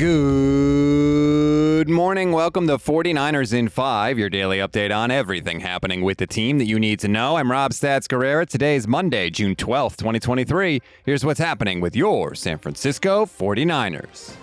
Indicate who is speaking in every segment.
Speaker 1: Good morning. Welcome to 49ers in 5, your daily update on everything happening with the team that you need to know. I'm Rob Stats Guerrera. Today is Monday, June 12th, 2023. Here's what's happening with your San Francisco 49ers.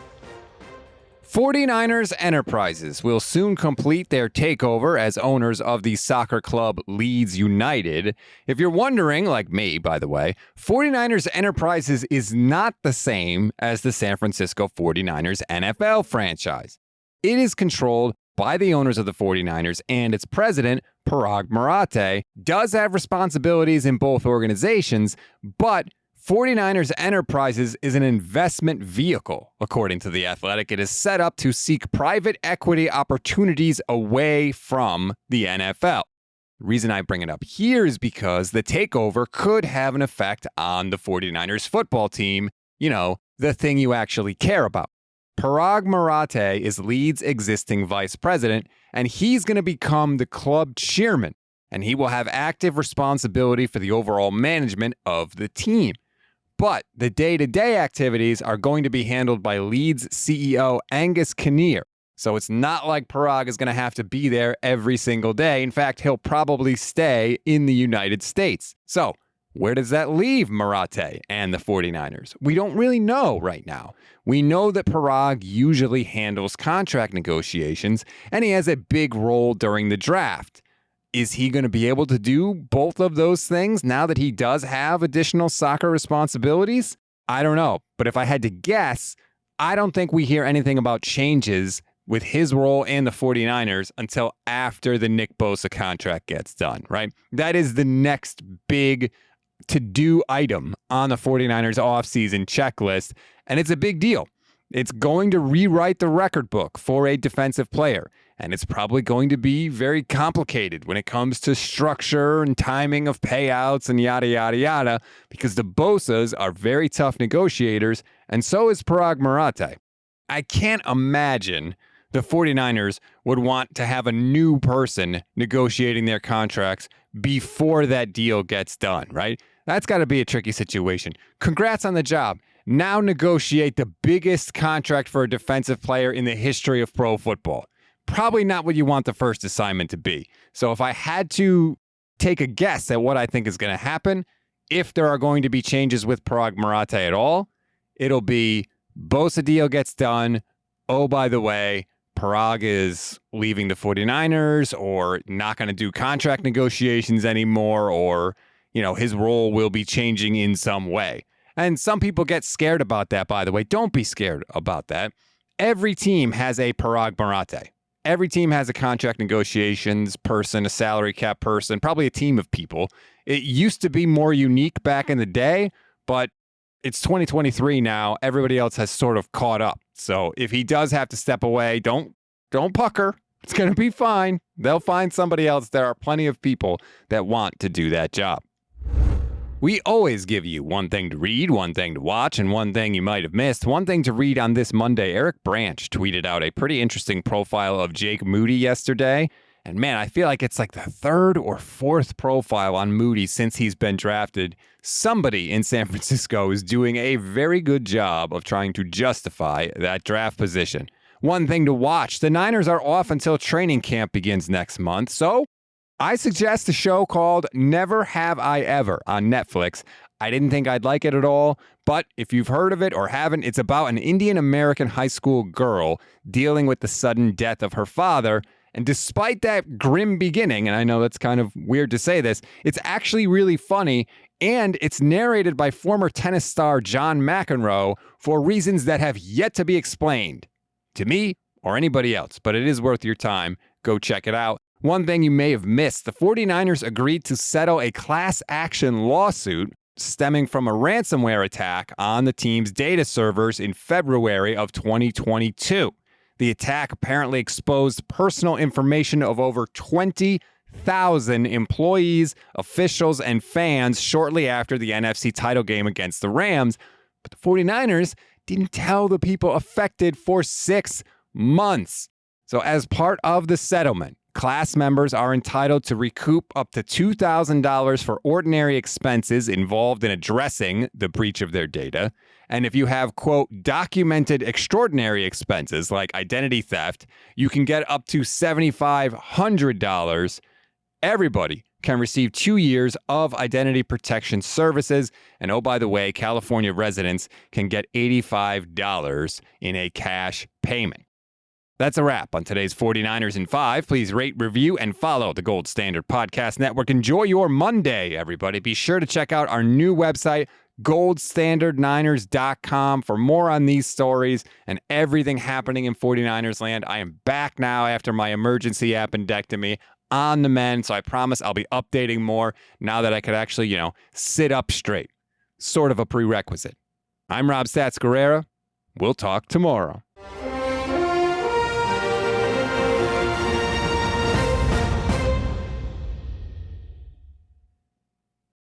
Speaker 1: 49ers Enterprises will soon complete their takeover as owners of the soccer club Leeds United. If you're wondering, like me, by the way, 49ers Enterprises is not the same as the San Francisco 49ers NFL franchise. It is controlled by the owners of the 49ers, and its president, Parag Marathe, does have responsibilities in both organizations, but 49ers Enterprises is an investment vehicle. According to The Athletic, it is set up to seek private equity opportunities away from the NFL. The reason I bring it up here is because the takeover could have an effect on the 49ers football team, the thing you actually care about. Parag Marathe is Leeds' existing vice president, and he's going to become the club chairman, and he will have active responsibility for the overall management of the team. But the day-to-day activities are going to be handled by Leeds CEO Angus Kinnear. So it's not like Parag is going to have to be there every single day. In fact, he'll probably stay in the United States. So where does that leave Marathe and the 49ers? We don't really know right now. We know that Parag usually handles contract negotiations, and he has a big role during the draft. Is he going to be able to do both of those things now that he does have additional soccer responsibilities? I don't know. But if I had to guess, I don't think we hear anything about changes with his role and the 49ers until after the Nick Bosa contract gets done, right? That is the next big to-do item on the 49ers offseason checklist, and it's a big deal. It's going to rewrite the record book for a defensive player, and it's probably going to be very complicated when it comes to structure and timing of payouts and yada, yada, yada, because the Bosas are very tough negotiators, and so is Parag Marathe. I can't imagine the 49ers would want to have a new person negotiating their contracts before that deal gets done, right? That's got to be a tricky situation. Congrats on the job. Now negotiate the biggest contract for a defensive player in the history of pro football. Probably not what you want the first assignment to be. So if I had to take a guess at what I think is going to happen, if there are going to be changes with Parag Marathe at all, it'll be Bosa deal gets done. Oh, by the way, Parag is leaving the 49ers or not going to do contract negotiations anymore, or, his role will be changing in some way. And some people get scared about that, by the way. Don't be scared about that. Every team has a Parag Marathe. Every team has a contract negotiations person, a salary cap person, probably a team of people. It used to be more unique back in the day, but it's 2023 now. Everybody else has sort of caught up. So if he does have to step away, don't pucker. It's going to be fine. They'll find somebody else. There are plenty of people that want to do that job. We always give you one thing to read, one thing to watch, and one thing you might have missed. One thing to read on this Monday, Eric Branch tweeted out a pretty interesting profile of Jake Moody yesterday. And man, I feel like it's like the third or fourth profile on Moody since he's been drafted. Somebody in San Francisco is doing a very good job of trying to justify that draft position. One thing to watch, the Niners are off until training camp begins next month, so I suggest a show called Never Have I Ever on Netflix. I didn't think I'd like it at all, but if you've heard of it or haven't, it's about an Indian American high school girl dealing with the sudden death of her father. And despite that grim beginning, and I know that's kind of weird to say this, it's actually really funny, and it's narrated by former tennis star John McEnroe for reasons that have yet to be explained to me or anybody else, but it is worth your time. Go check it out. One thing you may have missed, the 49ers agreed to settle a class action lawsuit stemming from a ransomware attack on the team's data servers in February of 2022. The attack apparently exposed personal information of over 20,000 employees, officials, and fans shortly after the NFC title game against the Rams. But the 49ers didn't tell the people affected for 6 months. So as part of the settlement, Class members are entitled to recoup up to $2,000 for ordinary expenses involved in addressing the breach of their data. And if you have, quote, documented extraordinary expenses like identity theft, you can get up to $7,500. Everybody can receive 2 years of identity protection services. And oh, by the way, California residents can get $85 in a cash payment. That's a wrap on today's 49ers in 5. Please rate, review, and follow the Gold Standard Podcast Network. Enjoy your Monday, everybody. Be sure to check out our new website, goldstandardniners.com, for more on these stories and everything happening in 49ers land. I am back now after my emergency appendectomy on the mend, so I promise I'll be updating more now that I could actually, sit up straight. Sort of a prerequisite. I'm Rob Stats Guerrera. We'll talk tomorrow.